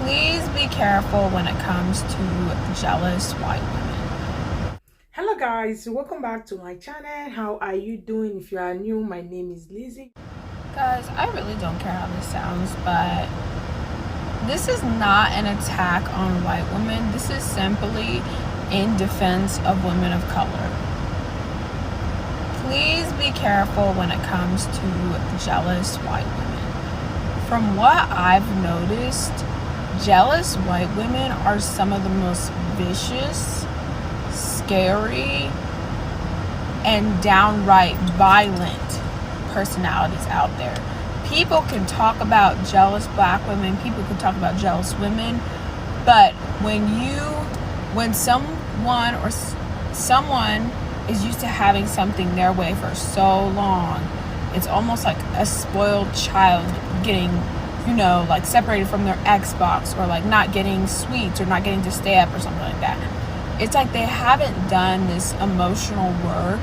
Please be careful when it comes to jealous white women. Hello guys, welcome back to my channel. How are you doing? If you are new, my name is Lizzie. Guys, I really don't care how this sounds, but this is not an attack on white women. This is simply in defense of women of color. Please be careful when it comes to jealous white women. From what I've noticed, jealous white women are some of the most vicious, scary, and downright violent personalities out there. People can talk about jealous black women, people can talk about jealous women, but when someone is used to having something their way for so long, it's almost like a spoiled child getting, like separated from their Xbox, or like not getting sweets, or not getting to stay up, or something like that. It's like they haven't done this emotional work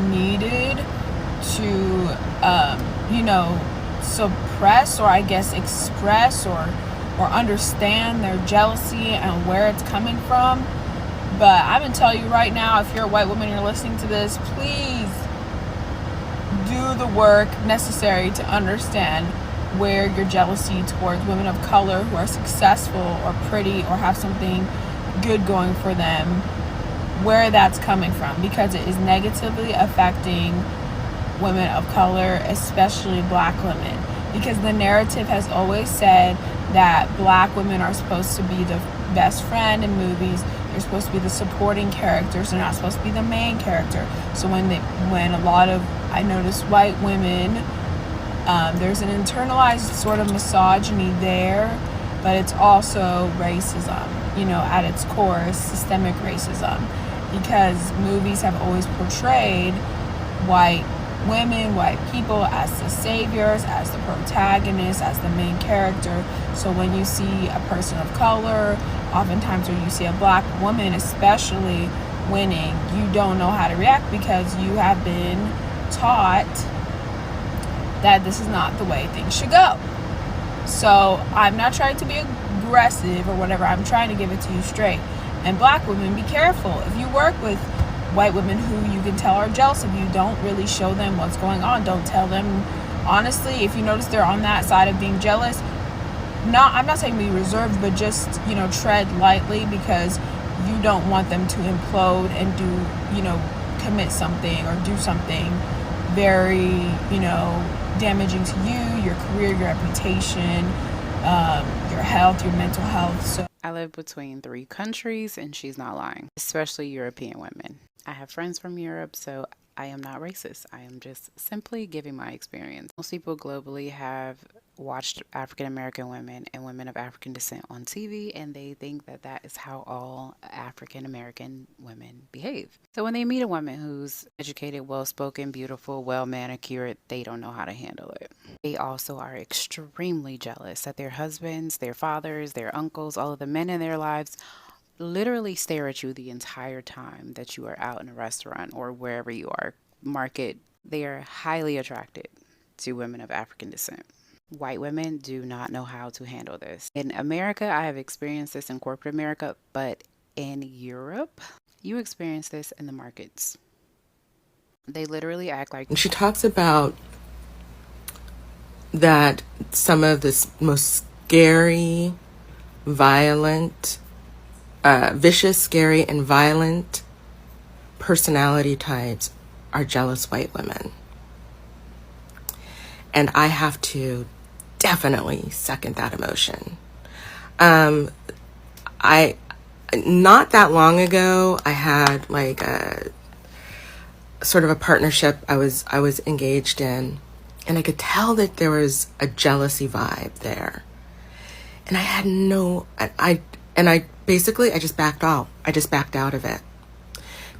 needed to suppress, or I guess express, or understand their jealousy and where it's coming from. But I'm gonna tell you right now, if you're a white woman and you're listening to this, please do the work necessary to understand where your jealousy towards women of color who are successful or pretty or have something good going for them, where that's coming from, because it is negatively affecting women of color, especially black women. Because the narrative has always said that black women are supposed to be the best friend in movies. They're supposed to be the supporting characters. They're not supposed to be the main character. So when a lot of, I notice, white women, there's an internalized sort of misogyny there, but it's also racism, at its core, systemic racism, because movies have always portrayed white women, white people as the saviors, as the protagonists, as the main character. So when you see a person of color, oftentimes when you see a black woman especially winning, you don't know how to react, because you have been taught that this is not the way things should go. So I'm not trying to be aggressive or whatever, I'm trying to give it to you straight. And black women, be careful. If you work with white women who you can tell are jealous of you, don't really show them what's going on. Don't tell them. Honestly, if you notice they're on that side of being jealous, I'm not saying be reserved, but just, tread lightly, because you don't want them to implode and do, commit something or do something very, damaging to you, your career, your reputation, your health, your mental health. So I live between 3 countries, and she's not lying, especially European women. I have friends from Europe, so I am not racist. I am just simply giving my experience. Most people globally have watched African American women and women of African descent on TV, and they think that that is how all African American women behave. So when they meet a woman who's educated, well-spoken, beautiful, well-manicured, they don't know how to handle it. They also are extremely jealous that their husbands, their fathers, their uncles, all of the men in their lives literally stare at you the entire time that you are out in a restaurant or wherever you are, market. They are highly attracted to women of African descent. White women do not know how to handle this. In America, I have experienced this in corporate America, but in Europe, you experience this in the markets. They literally act like... She talks about that some of the most scary, violent, vicious, scary, and violent personality types are jealous white women. And I have to definitely second that emotion. I not that long ago, I had like a sort of a partnership I was engaged in, and I could tell that there was a jealousy vibe there. And I had I just backed out. I just backed out of it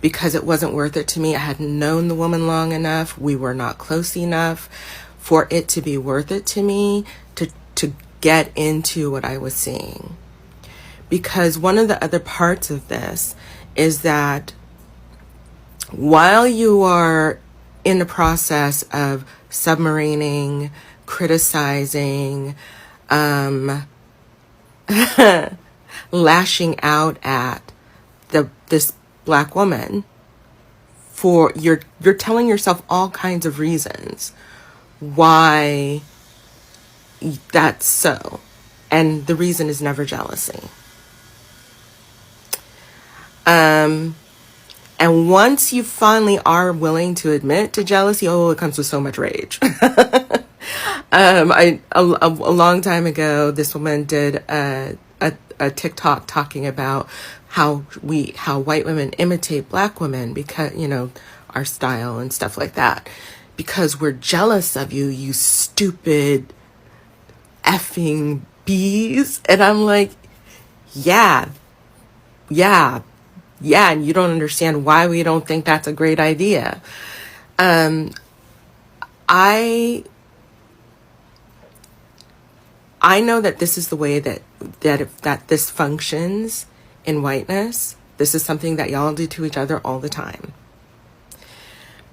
because it wasn't worth it to me. I hadn't known the woman long enough. We were not close enough for it to be worth it to me to get into what I was seeing. Because one of the other parts of this is that while you are in the process of submarining, criticizing, lashing out at this black woman for you're telling yourself all kinds of reasons why that's so, and the reason is never jealousy. And once you finally are willing to admit to jealousy, oh, it comes with so much rage. A long time ago, this woman did a TikTok talking about how white women imitate black women because, you know, our style and stuff like that, because we're jealous of you, you stupid effing bees. And I'm like, yeah, and you don't understand why we don't think that's a great idea. I know that this is the way that this functions in whiteness. This is something that y'all do to each other all the time.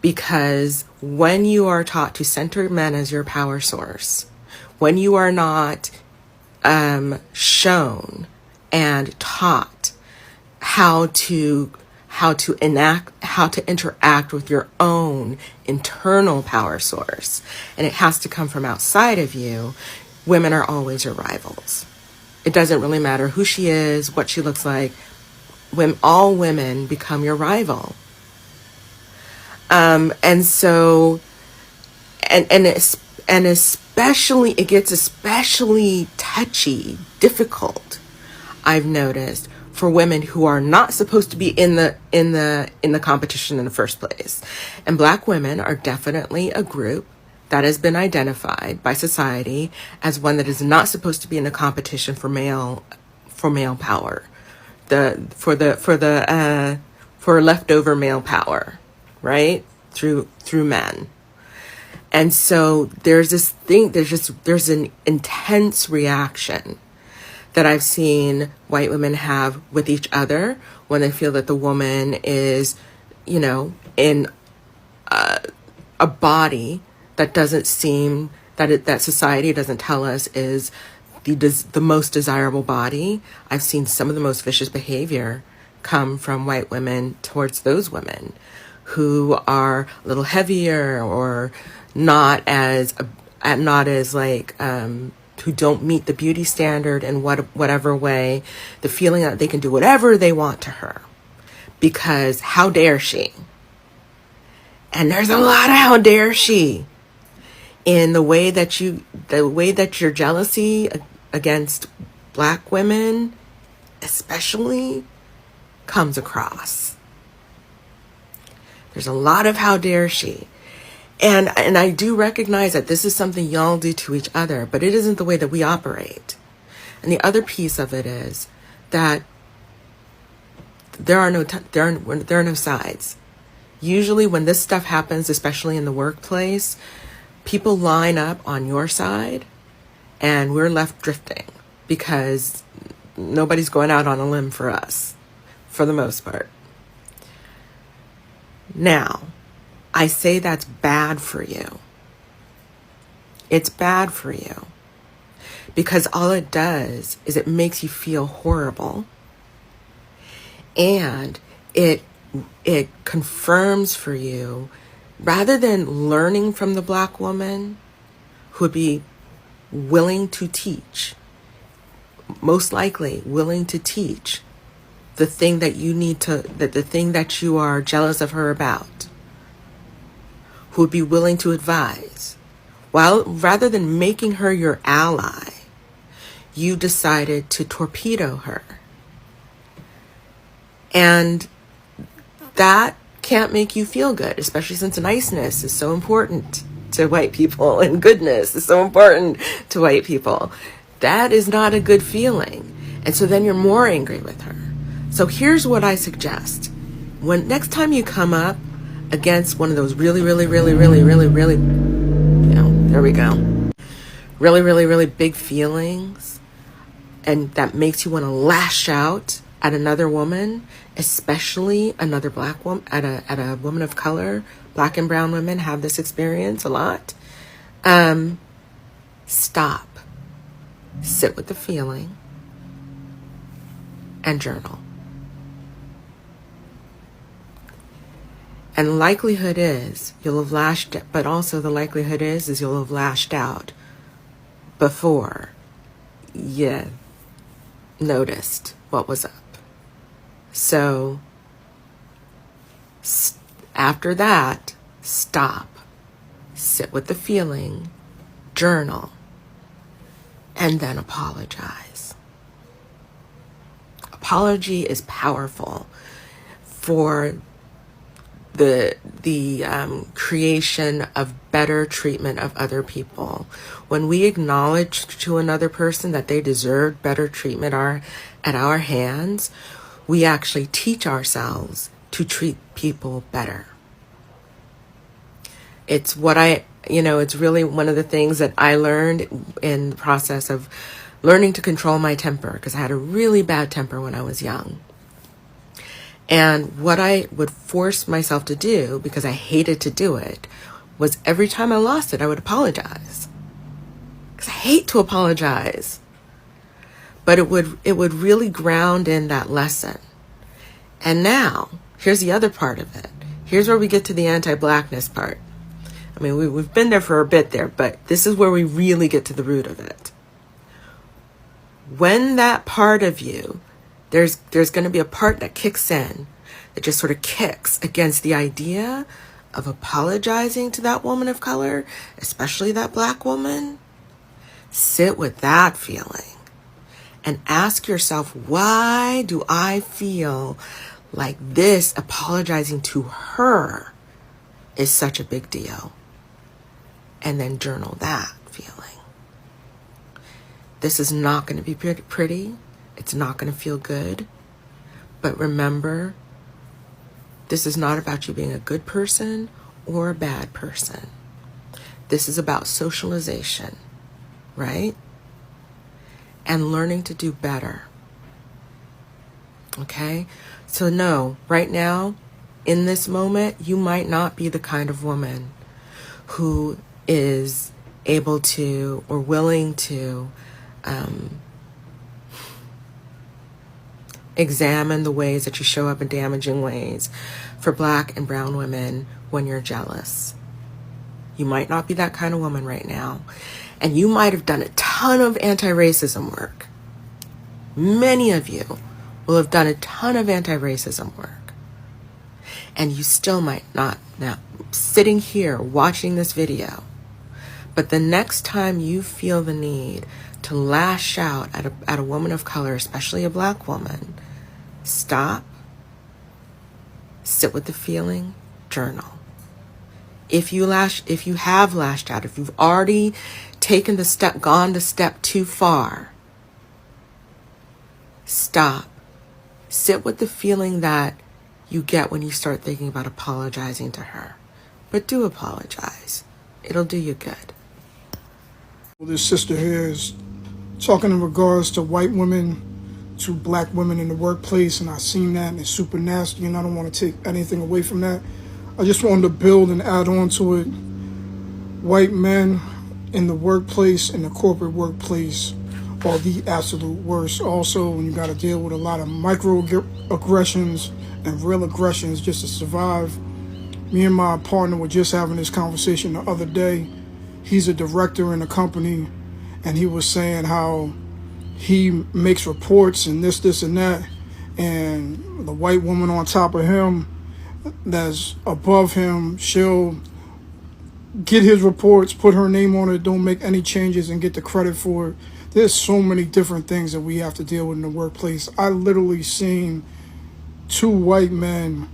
Because when you are taught to center men as your power source, when you are not shown and taught how to interact with your own internal power source, and it has to come from outside of you, women are always your rivals. It doesn't really matter who she is, what she looks like. When all women become your rival. And so, and especially, it gets especially touchy, difficult, I've noticed, for women who are not supposed to be in the competition in the first place. And black women are definitely a group that has been identified by society as one that is not supposed to be in a competition for male power, for leftover male power, right? Through men. And so there's an intense reaction that I've seen white women have with each other when they feel that the woman is, you know, in a body that doesn't seem, that society doesn't tell us is the most desirable body. I've seen some of the most vicious behavior come from white women towards those women who are a little heavier or not as like, who don't meet the beauty standard in whatever way, the feeling that they can do whatever they want to her because how dare she? And there's a lot of how dare she in the way that your jealousy against black women especially comes across. There's a lot of how dare she. And I do recognize that this is something y'all do to each other, but it isn't the way that we operate. And the other piece of it is that there are no sides. Usually when this stuff happens, especially in the workplace, people line up on your side and we're left drifting because nobody's going out on a limb for us, for the most part. Now, I say that's bad for you. It's bad for you because all it does is it makes you feel horrible, and it confirms for you, rather than learning from the black woman who would be willing to teach, most likely willing to teach the thing that you need to, the thing that you are jealous of her about, who would be willing to advise. Well, rather than making her your ally, you decided to torpedo her. And that can't make you feel good, especially since niceness is so important to white people and goodness is so important to white people. That is not a good feeling. And so then you're more angry with her. So here's what I suggest. When next time you come up against one of those really, you know, there we go, really big feelings, and that makes you want to lash out at another woman, especially another black woman, at a woman of color. Black and brown women have this experience a lot. Stop. Sit with the feeling. and journal. And likelihood is you'll have lashed, but also the likelihood is you'll have lashed out before you noticed what was up. So after that, stop, sit with the feeling, journal, and then apologize. Apology is powerful for the creation of better treatment of other people. When we acknowledge to another person that they deserve better treatment at our hands, we actually teach ourselves to treat people better. It's what it's really one of the things that I learned in the process of learning to control my temper, because I had a really bad temper when I was young. And what I would force myself to do, because I hated to do it, was every time I lost it, I would apologize. Because I hate to apologize. But it would really ground in that lesson. And now, here's the other part of it. Here's where we get to the anti-blackness part. I mean, we've been there for a bit there, but this is where we really get to the root of it. When that part of you, there's going to be a part that kicks in, that just sort of kicks against the idea of apologizing to that woman of color, especially that black woman. Sit with that feeling and ask yourself, why do I feel like this apologizing to her is such a big deal? And then journal that feeling. This is not going to be pretty. It's not going to feel good. But remember, this is not about you being a good person or a bad person. This is about socialization, right? And learning to do better. Okay? So no, right now, in this moment, you might not be the kind of woman who is able to or willing to examine the ways that you show up in damaging ways for black and brown women when you're jealous. You might not be that kind of woman right now. And you might have done a ton of anti-racism work. Many of you will have done a ton of anti-racism work. And you still might not. Now, sitting here watching this video, but the next time you feel the need to lash out at a woman of color, especially a black woman, stop, sit with the feeling, journal. If you have lashed out, if you've already gone the step too far, stop, sit with the feeling that you get when you start thinking about apologizing to her. But do apologize. It'll do you good. Well, this sister here is talking in regards to white women, to black women in the workplace, and I've seen that, and it's super nasty, and I don't want to take anything away from that. I just wanted to build and add on to it. White men in the workplace, in the corporate workplace, are the absolute worst. Also, when you got to deal with a lot of microaggressions and real aggressions just to survive. Me and my partner were just having this conversation the other day. He's a director in a company, and he was saying how he makes reports and this and that, and the white woman on top of him that's above him, she'll get his reports, put her name on it, don't make any changes, and get the credit for it. There's so many different things that we have to deal with in the workplace. I literally seen two white men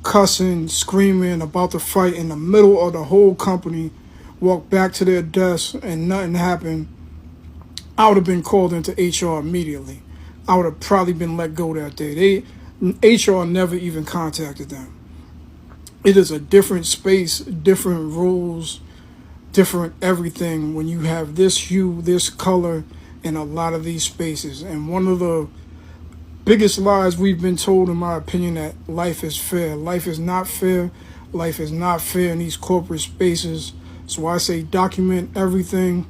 cussing, screaming, about to fight in the middle of the whole company, walk back to their desk and nothing happened. I would have been called into HR immediately. I would have probably been let go that day. HR never even contacted them. It is a different space, different rules, different everything when you have this hue, this color in a lot of these spaces. And one of the biggest lies we've been told, in my opinion, that life is fair. Life is not fair. Life is not fair in these corporate spaces. So I say document everything.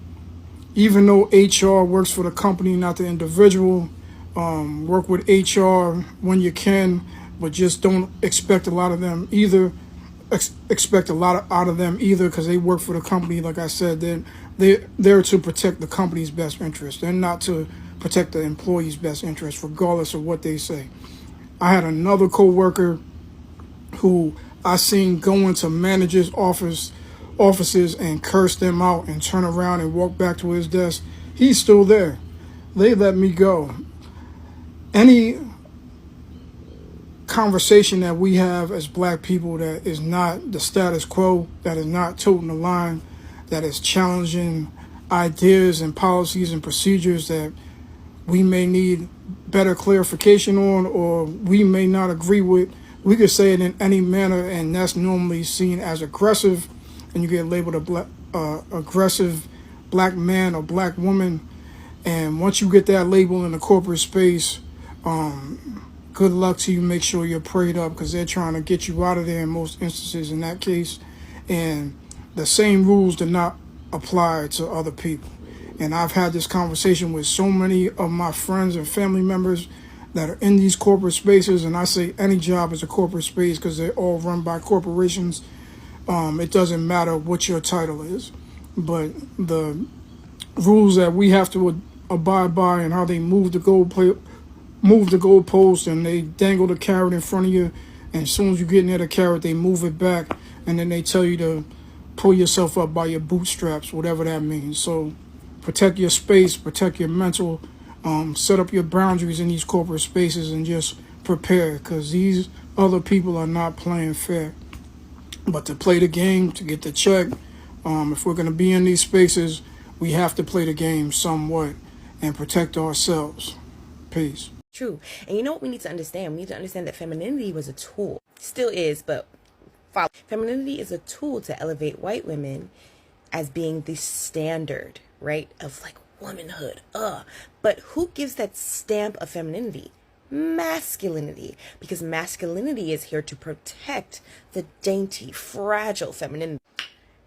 Even though HR works for the company, not the individual, Work with HR when you can, but just don't expect a lot of them either. Expect a lot out of them either, because they work for the company. Like I said, they're there to protect the company's best interest. They're not to protect the employee's best interest, regardless of what they say. I had another coworker who I seen go into managers' offices and curse them out and turn around and walk back to his desk. He's still there. They let me go. Any conversation that we have as black people that is not the status quo, that is not toting the line, that is challenging ideas and policies and procedures that we may need better clarification on, or we may not agree with, we could say it in any manner, and that's normally seen as aggressive, and you get labeled a aggressive black man or black woman. And once you get that label in the corporate space, good luck to you. Make sure you're prayed up, because they're trying to get you out of there in most instances in that case. And the same rules do not apply to other people. And I've had this conversation with so many of my friends and family members that are in these corporate spaces, and I say any job is a corporate space because they're all run by corporations. It doesn't matter what your title is, but the rules that we have to abide by, and how they move the goalpost, and they dangle the carrot in front of you, and as soon as you get near the carrot, they move it back, and then they tell you to pull yourself up by your bootstraps, whatever that means. So protect your space, protect your mental, set up your boundaries in these corporate spaces, and just prepare, because these other people are not playing fair. But to play the game, to get the check, if we're going to be in these spaces, we have to play the game somewhat and protect ourselves. Peace. True. And you know what we need to understand? We need to understand that femininity was a tool. Still is, but femininity is a tool to elevate white women as being the standard, right, of like womanhood. But who gives that stamp of femininity? Masculinity. Because masculinity is here to protect the dainty, fragile femininity.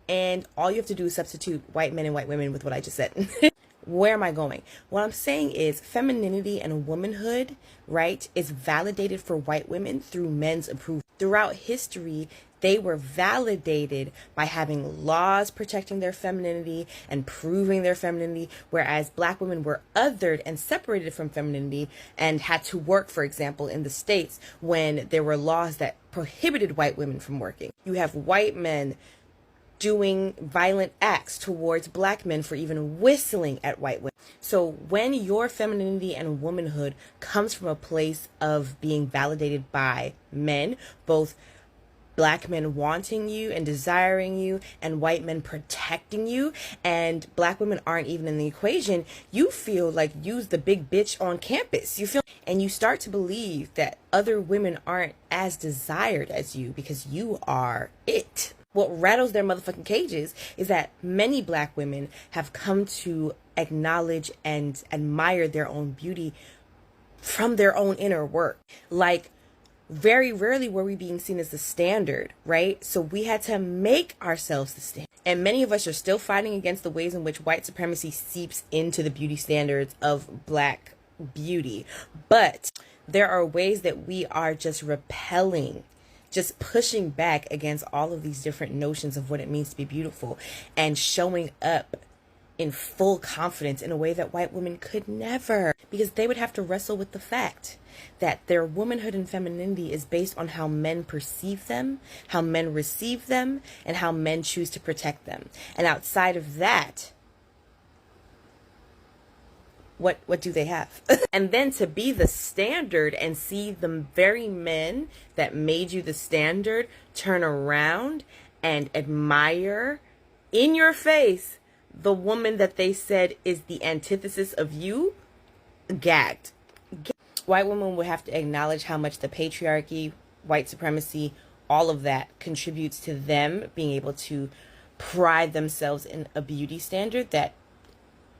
And all you have to do is substitute white men and white women with what I just said. Where am I going? What I'm saying is femininity and womanhood, right, is validated for white women through men's approval. Throughout history, they were validated by having laws protecting their femininity and proving their femininity, whereas black women were othered and separated from femininity and had to work, for example, in the States when there were laws that prohibited white women from working. You have white men doing violent acts towards black men for even whistling at white women. So when your femininity and womanhood comes from a place of being validated by men, both black men wanting you and desiring you, and white men protecting you, and black women aren't even in the equation, you feel like you's the big bitch on campus. You feel, and you start to believe that other women aren't as desired as you because you are it. What rattles their motherfucking cages is that many black women have come to acknowledge and admire their own beauty from their own inner work. Like, very rarely were we being seen as the standard, right? So we had to make ourselves the standard. And many of us are still fighting against the ways in which white supremacy seeps into the beauty standards of black beauty. But there are ways that we are just repelling, just pushing back against all of these different notions of what it means to be beautiful and showing up in full confidence in a way that white women could never, because they would have to wrestle with the fact that their womanhood and femininity is based on how men perceive them, how men receive them, and how men choose to protect them. And outside of that, what do they have? And then to be the standard and see the very men that made you the standard turn around and admire in your face the woman that they said is the antithesis of you, gagged. White women would have to acknowledge how much the patriarchy, white supremacy, all of that contributes to them being able to pride themselves in a beauty standard that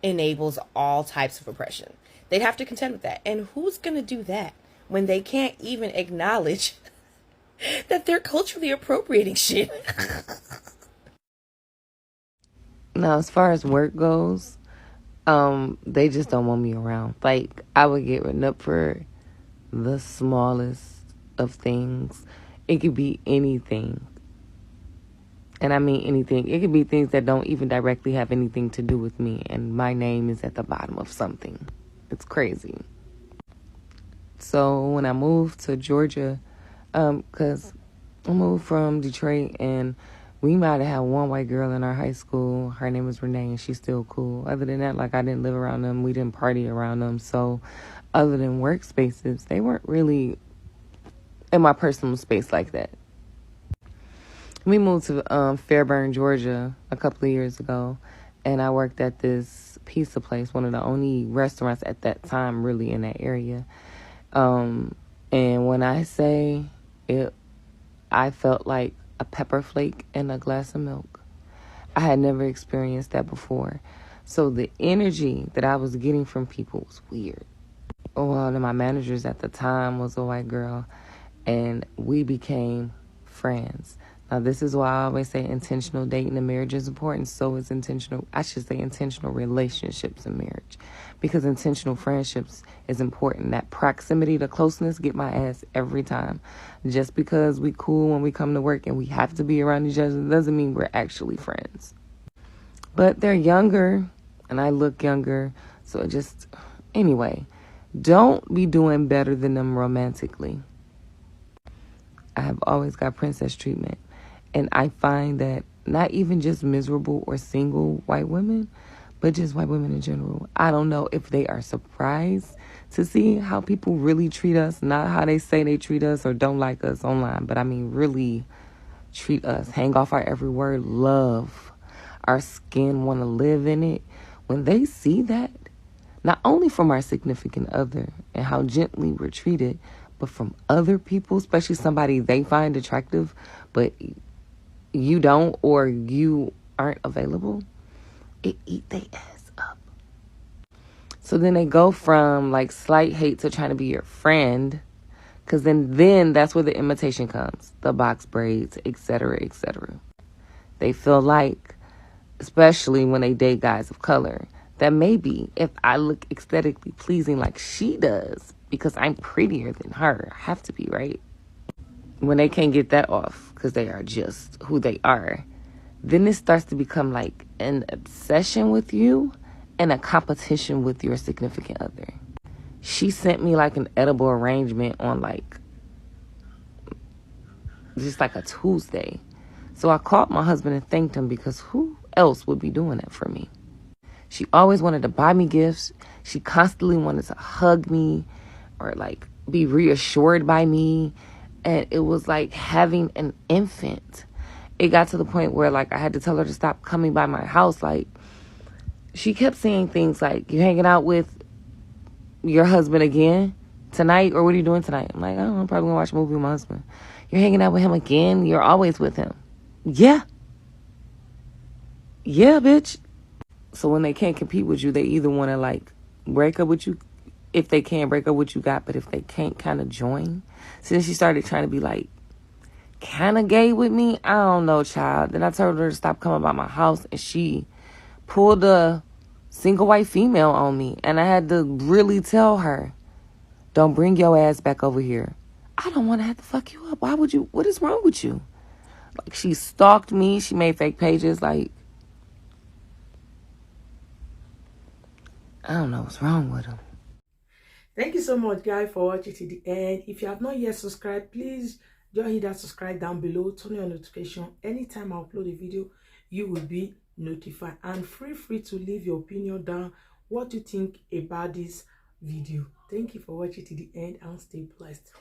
enables all types of oppression. They'd have to contend with that. And who's going to do that when they can't even acknowledge that they're culturally appropriating shit? Now, as far as work goes, They just don't want me around. Like, I would get written up for the smallest of things. It could be anything. And I mean anything. It could be things that don't even directly have anything to do with me. And my name is at the bottom of something. It's crazy. So when I moved to Georgia, because I moved from Detroit, and we might have had one white girl in our high school. Her name was Renee, and she's still cool. Other than that, like, I didn't live around them. We didn't party around them. So other than workspaces, they weren't really in my personal space like that. We moved to Fairburn, Georgia a couple of years ago, and I worked at this pizza place, one of the only restaurants at that time really in that area. And when I say it, I felt like a pepper flake in a glass of milk. I had never experienced that before. So the energy that I was getting from people was weird. One of my managers at the time was a white girl, and we became friends. Now, this is why I always say intentional dating and marriage is important. So is intentional relationships and marriage. Because intentional friendships is important. That proximity to closeness get my ass every time. Just because we cool when we come to work and we have to be around each other doesn't mean we're actually friends. But they're younger, and I look younger. So anyway, don't be doing better than them romantically. I have always got princess treatment. And I find that not even just miserable or single white women, but just white women in general. I don't know if they are surprised to see how people really treat us, not how they say they treat us or don't like us online, but I mean really treat us, hang off our every word, love our skin, want to live in it. When they see that, not only from our significant other and how gently we're treated, but from other people, especially somebody they find attractive, but you don't, or you aren't available, it eat their ass up. So then they go from like slight hate to trying to be your friend, because then that's where the imitation comes, the box braids, etc., etc. They feel like, especially when they date guys of color, that maybe if I look aesthetically pleasing like she does, because I'm prettier than her, I have to be, right? When they can't get that off because they are just who they are, then it starts to become like an obsession with you and a competition with your significant other. She sent me like an edible arrangement on like just like a Tuesday. So I called my husband and thanked him, because who else would be doing that for me? She always wanted to buy me gifts. She constantly wanted to hug me or like be reassured by me. And it was like having an infant. It got to the point where like I had to tell her to stop coming by my house. Like, she kept saying things like, "You hanging out with your husband again tonight? Or what are you doing tonight?" I'm like, "Oh, I'm probably gonna watch a movie with my husband." "You're hanging out with him again? You're always with him." Yeah, bitch. So when they can't compete with you, they either want to like break up with you. If they can, break up what you got, but if they can't, kind of join. So then she started trying to be like kind of gay with me. I don't know, child. Then I told her to stop coming by my house, and she pulled a single white female on me. And I had to really tell her, "Don't bring your ass back over here. I don't want to have to fuck you up. Why would you? What is wrong with you?" Like, she stalked me. She made fake pages. Like, I don't know what's wrong with them. Thank you so much, guys, for watching to the end. If you have not yet subscribed, please just hit that subscribe down below. Turn on notification. Anytime I upload a video, you will be notified. And feel free to leave your opinion down, what you think about this video. Thank you for watching to the end, and stay blessed.